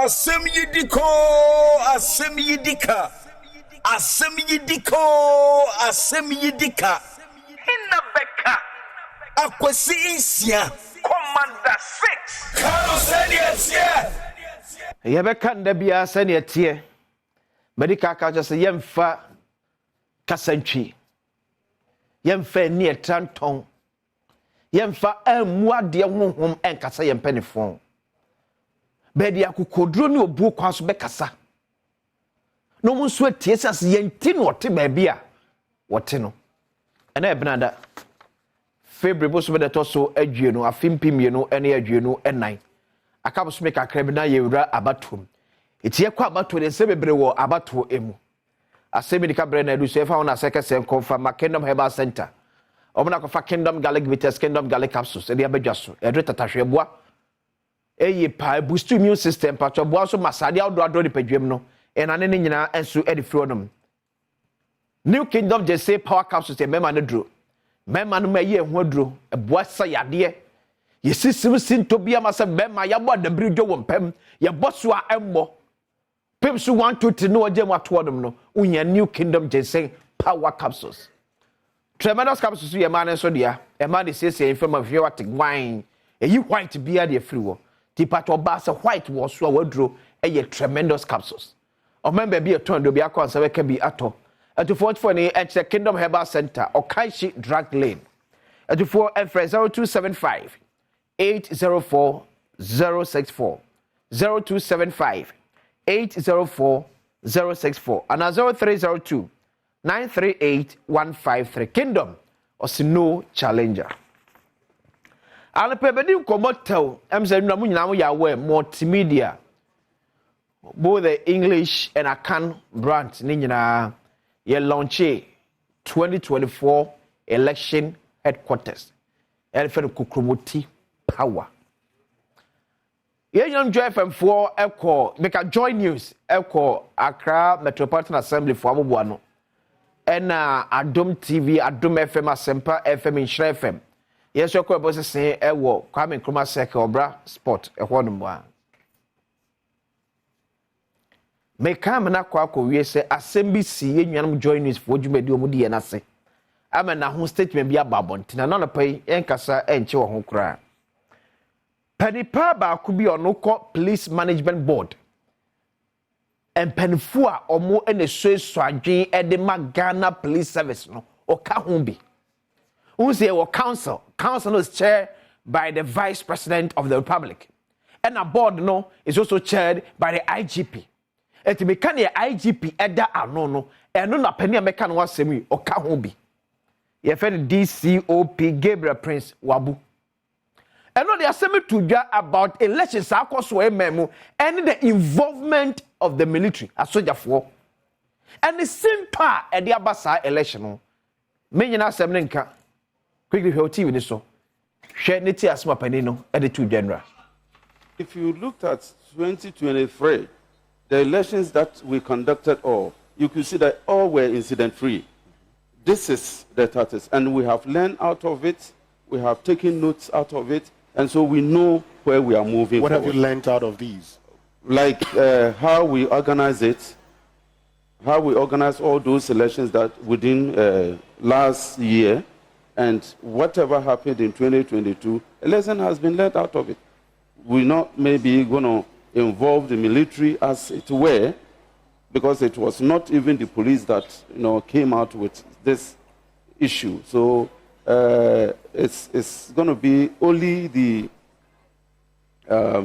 Asem Yi Di Ka, Asem Yi Di Ka, Asem Yi Di Ka, Asem Yi Di Ka. Inna beka, akwesi insia, Commander 6. Kano senior. Yebeka ndabia senior tie. Medical culture say yemfa kasantwi. Yemfa ni etranton. Yemfa amuade honhom enkasa yempenifon. Bedi akukodro ni obu kwa so bekasa. No mun so tie sas yenti no te ba bia wote no. Ena ebnada February bo so be to so adwie no afimpimie no ene adwie no enan. Akabo so me kakra bi na yewura abatom. Etie kwa abato de se bebre wo abato emu. Asem Yi Di Ka bre na edu so efa wona sekese nkomfa ma Kingdom Herbal Center. Omuna kofa Kingdom Garlic Bitters, Kingdom Garlic Capsules. E de abadwa so. Edre tatahweboa. Eye pa boost immune system pa to boa so masade awdo de padwam no. Enane ne nyina enso e de fronom. New Kingdom just say power capsules e mema ne duro. Mema no maye ho aduro. E boa sa yade. Yesisim sinto bia ma se mema ya bo adabri dwo wompam. Ya boso a emmo. Pem so 1 2 3 no agem atodom no. Unya New Kingdom just say power capsules. Tremendous capsules ye man so dia. E man dey say inform of your wine. E yi white bia dey free wo. Tipa to ba se white wo so a waduro e ye tremendous capsules. O member be a ton do be akon se we ka bi ato. Atufo for ni at the Kingdom Herbal Center or Kaishi Drug Lane. Atufo F 0275 804 064 0275 804 064 and 0302 938 153 Kingdom or Sino Challenger. I'll pay the commotel. I'm saying, I'm multimedia. Both the English and Akan brand. Ninja, ye launch 2024 election headquarters. Elephant Kukrumuti power. Ye young FM4 Echo make a joy news. Echo Accra Metropolitan Assembly for Abubuano. And Adom TV, Adom FM, Asempa FM, Inshra FM. Yes, your co boss say, wo, Kwame Nkrumah Circle, Obra Sport, a one more. May come na kwako we say, Asem BC, and join us for you may do Mudi and I say. I'm an home statement be a babon, Tina not a pay, Enkasa, and Chow home cry. Penny Paba could be on Oko Police Management Board. And Penfua or more in the Swiss Swagin at the Magana Police Service, no, or Kahumbi. Who say our council is chaired by the Vice President of the Republic. And a board no is also chaired by the IGP. And to make the IGP Eda Anono, and no penny American was semi or Kahumbi. You have DCOP Gabriel Prince Waabu. And no, they are semi to about elections memo and the involvement of the military as soldier for. And the same part at the Abasa election. Many na semnenka. Quickly, your TV this so. Share niti asma panino at the 2 general. If you looked at 2023, the elections that we conducted all, you could see that all were incident-free. This is the status, and we have learned out of it. We have taken notes out of it, and so we know where we are moving. What forward. have you learned out of these? Like how we organize it, how we organize all those elections that within last year. And whatever happened in 2022, a lesson has been learned out of it. We're not maybe going to involve the military as it were, because it was not even the police that came out with this issue. So it's going to be only the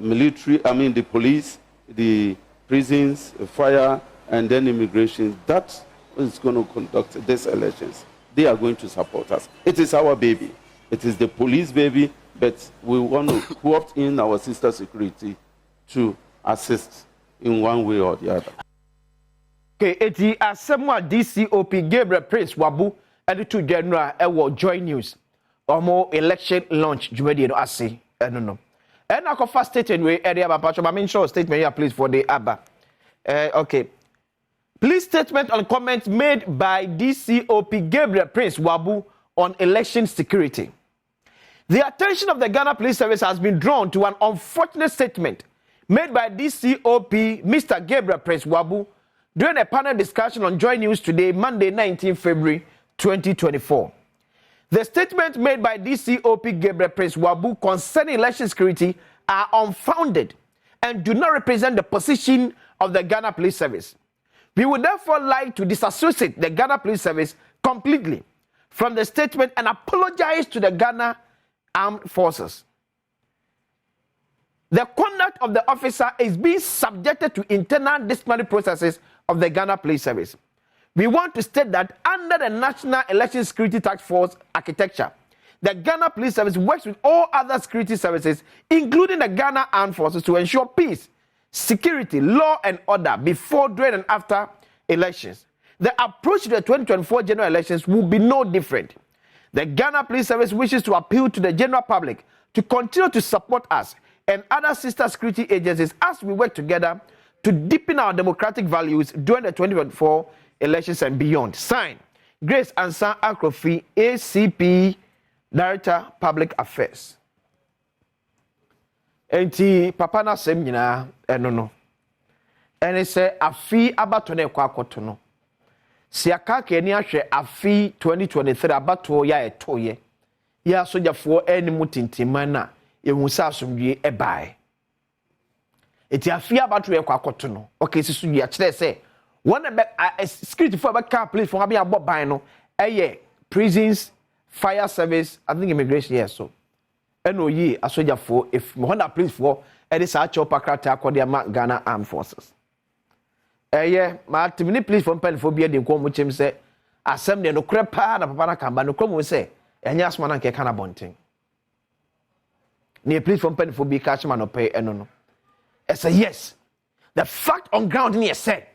military, the police, the prisons, the fire, and then immigration. That is going to conduct these elections. They are going to support us. It is our baby. It is the police baby, but we want to co-opt in our sister security to assist in one way or the other. Okay, it's the Asem DCOP Gabriel Prince Waabu and the 2 general will join news. Or more election launch, Jumedi, I say, I don't know. And I can first state anyway, area about my main show statement here, please, for the ABBA. Okay. Please statement on comments made by DCOP Gabriel Prince Waabu on election security. The attention of the Ghana Police Service has been drawn to an unfortunate statement made by DCOP Mr. Gabriel Prince Waabu during a panel discussion on Joy News today, Monday, 19 February 2024. The statement made by DCOP Gabriel Prince Waabu concerning election security are unfounded and do not represent the position of the Ghana Police Service. We would therefore like to disassociate the Ghana Police Service completely from the statement and apologize to the Ghana Armed Forces. The conduct of the officer is being subjected to internal disciplinary processes of the Ghana Police Service. We want to state that under the National Election Security Task Force architecture, the Ghana Police Service works with all other security services, including the Ghana Armed Forces, to ensure peace, security, law and order before, during and after elections. The approach to the 2024 general elections will be no different. The Ghana Police Service wishes to appeal to the general public to continue to support us and other sister security agencies as we work together to deepen our democratic values during the 2024 elections and beyond. Signed, Grace Ansan Akrofi, ACP, Director, Public Affairs. Enti papa na sem nyina eno no. Ene se afi abato na ekwakoto no. Si aka ka ni ahwe afi 2023 abato ya etoye. Ya sojafo eni mutintiman na ehu sa asomdwe ebae. Eti afi abato ekwakoto no. Okay sisu ya kire se one security for back police for abia boban no eye prisons, fire service, I think immigration here so. Eno yi asojafo if Honda police for e dey sa chopa krata akode ma Ghana Armed Forces. Ma timini police for pen bia dey ko mu chem se asem de no krepa na papa na kamba no kromo se enya asma na nke kana bonten. Ne police for pen bia catch man no pay eno no. I say yes. The fact on ground ni said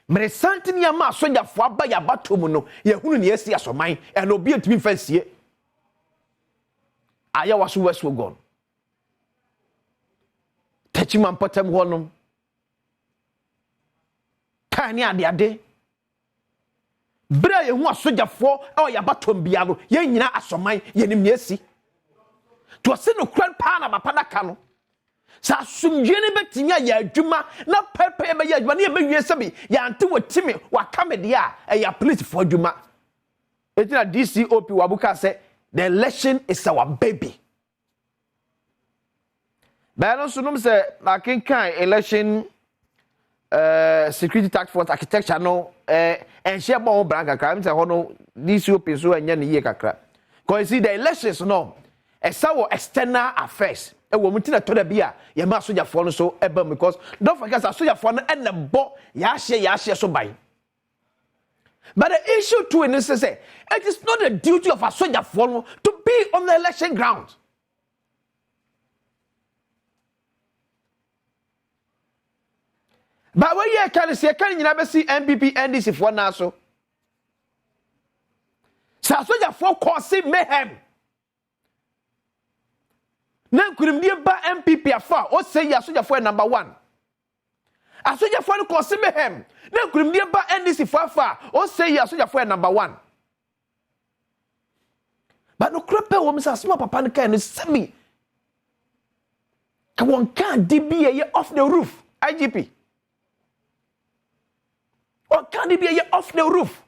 mere santini ya ma asojafo aba ya batomu no ye hunu ne esi asoman e no bia timi fansie. Aya wasu wesu gon. Techiman potem honum. Kani ade. Bra ye hu asojafo e ya batom bia no ye nyina asoman ye nim yesi. To se no kran pa na bapada ka no. Sa sumdwe ne betimi ya adwuma na pepe be ya adwuma ne be wie sebi ya ante wotimi wa kamede a ya police for adwuma. Etina DCOP Waabu ka se the election is our baby. But also, no say I can election security task force architecture no and share more branca crime. Say no DCOP so and yan ye kakra. Because see the elections no it's our external affairs. E wo mutina to da bia ye ma soja for no so eba because don't forget soja for no and the bo ya share so by. But the issue too is say it is not the duty of a soldier to be on the election ground. But when you can see, can you never see MPP NDC for now so? So soldier for causing mayhem. Now could be ba MPP afa or say ya soldier for number one. A soldier for causing mayhem. Now could be ba NDC for far or say ya soldier for number one. But no crepe woman say small papa no can semi. Ka won can DBA off the roof. IGP. Or can DBA off the roof.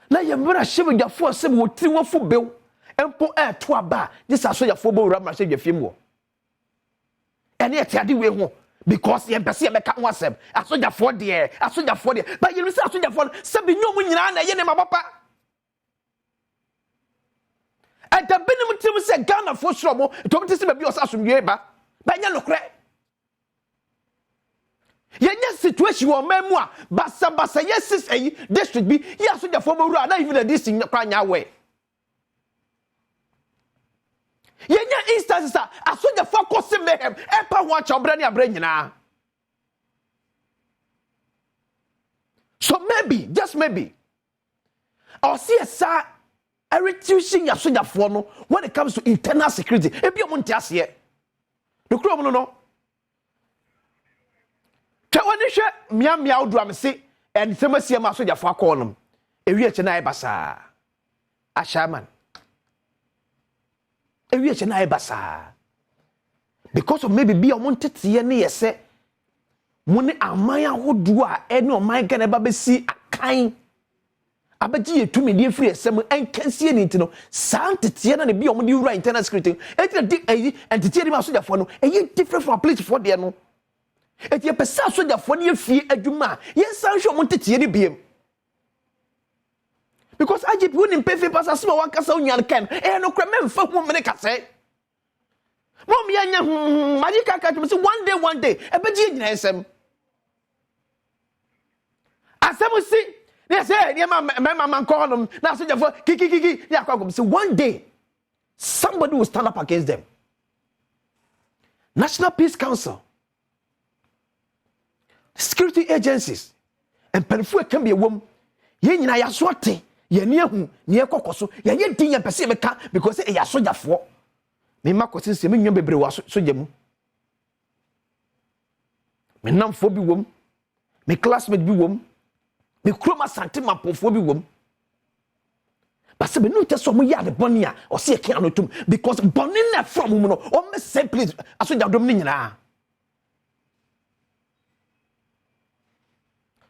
Na ye mra shebe ya for se wo tri wo fu bew. Empo to aba. This aso ya for bo ra ma se ya fiem wo. Ene etiade we ho. Because ye pese ye beka ho asem asoja for there but you say asoja for se bi nyom nyina na ye ne mabapa and the benim tim say Ghana for sure mo to be se be osasomdwe ba nya nokre ye nya situation wo mamu a basa yes say district bi ye asoja for mo ru na even the district kwa nya we Yenya instances are asoja for kosim mehem epa ho achombre ne abre nyina. So maybe, just maybe, I'll see a sa a reducing asoja for no when it comes to internal security. Ebi omonti ase. The crew no. Tawani hwe mia odu amse and semasi ma asoja for akọ no. Ewi eche na ebasa. Ashaman. Ewie che na ebasa because of maybe be a wanted to ye say money amaya hodua ene o man Ghana ba besi akan abaji etumi die free esem enkansie ni ntino santete na ne bi omde wura internal security enti entity ni ma soja fo no eye different from police for there no enti pesa soja fo ne fie adwuma yen san hwe omtete ni biem because IGP woni mpefe pasa sima wakasa onyan kan no kra memfa hu mene kase mom yanya magika ka tum say one day ebeji nyina esem asem si they say my man call them now so for kiki they are say one day somebody will stand up against them. National Peace Council, security agencies, and penfu can be a woman. Ye nyina ya swate ye ne hu ne ekokoso ye ye din ya pese meka because e ya soja fo me makosi se me nwom bebre wa soja mu me namfo bi wom me classmate bi wom me kroma sante mapofo bi wom base be no te so mo ya de boni a o se e kan anotum because boni na from mu no o me say please asoja dom ni nyina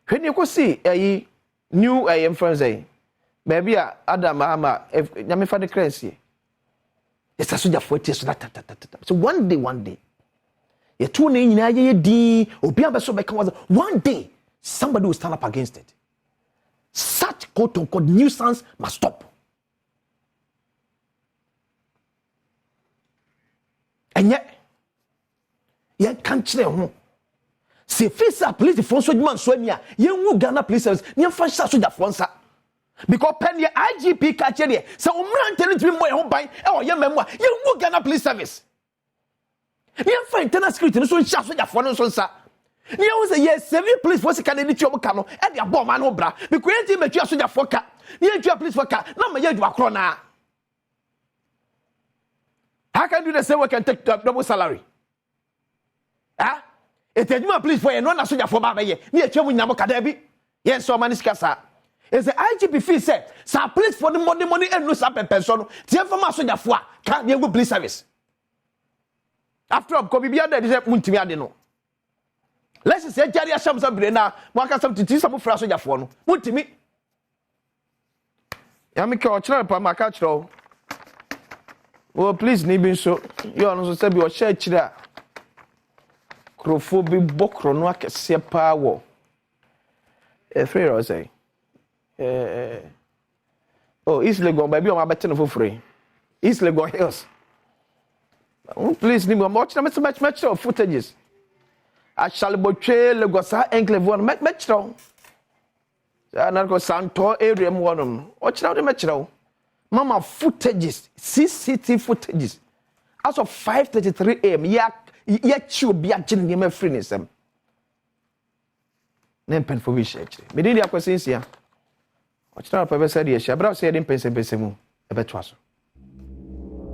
hwene ko si ayi new friends say maybe Adam ama nyame fa de crazy yes asoja for it so that so one day ye two na nyina ye di obi abeso be kan one day somebody will stand up against it. Such quote-unquote nuisance must stop. And yet, you can't say who. Se face a police for so man so nia, you Ghana police service, you fan so da fonsa. Because pen your IGP catch there. So umran tell it to me mo buy e your memoir. You Ghana police service. You fan internal security so so da fon so sa. Ni always say yes, seven police force can any chop can no e dey bomb man no bra. Because anything make you soldier for car. Ni entry police for car. Na me you akro na. How can you do the same work and take double salary? Ah? It you police for no na soldier for ba ye. Ni e twem nyamo kada bi. Yes so man skasa. Is the IGP fee say, "Sa police for the money and no sa person. Tie for ma soldier for can dey go police service." After all, ko bibia dey say muntimi ade no. Let's say Jari Asem somebody na mwaka some titi some fra soja fo no muntimi ya me ke o kire pa maka kire o please ni bi so you no so say bi o share kire a krofo bi bokro no akese pa wo free ro say oh East Legon ba bi o ma bete no fofore East Legon Hills please ni mo watch na match footages I shall botche Legosa enclave one metro. Another Santo area one. Watch out the metro. Mama footages, CCTV footages. As of 5:33 a.m. Yet you be a gentleman freeness. Name pen for wish actually. Me did the acquaintance here. Watch out, Papa said yes. Abra said in Pensa Besemu. A betwaso.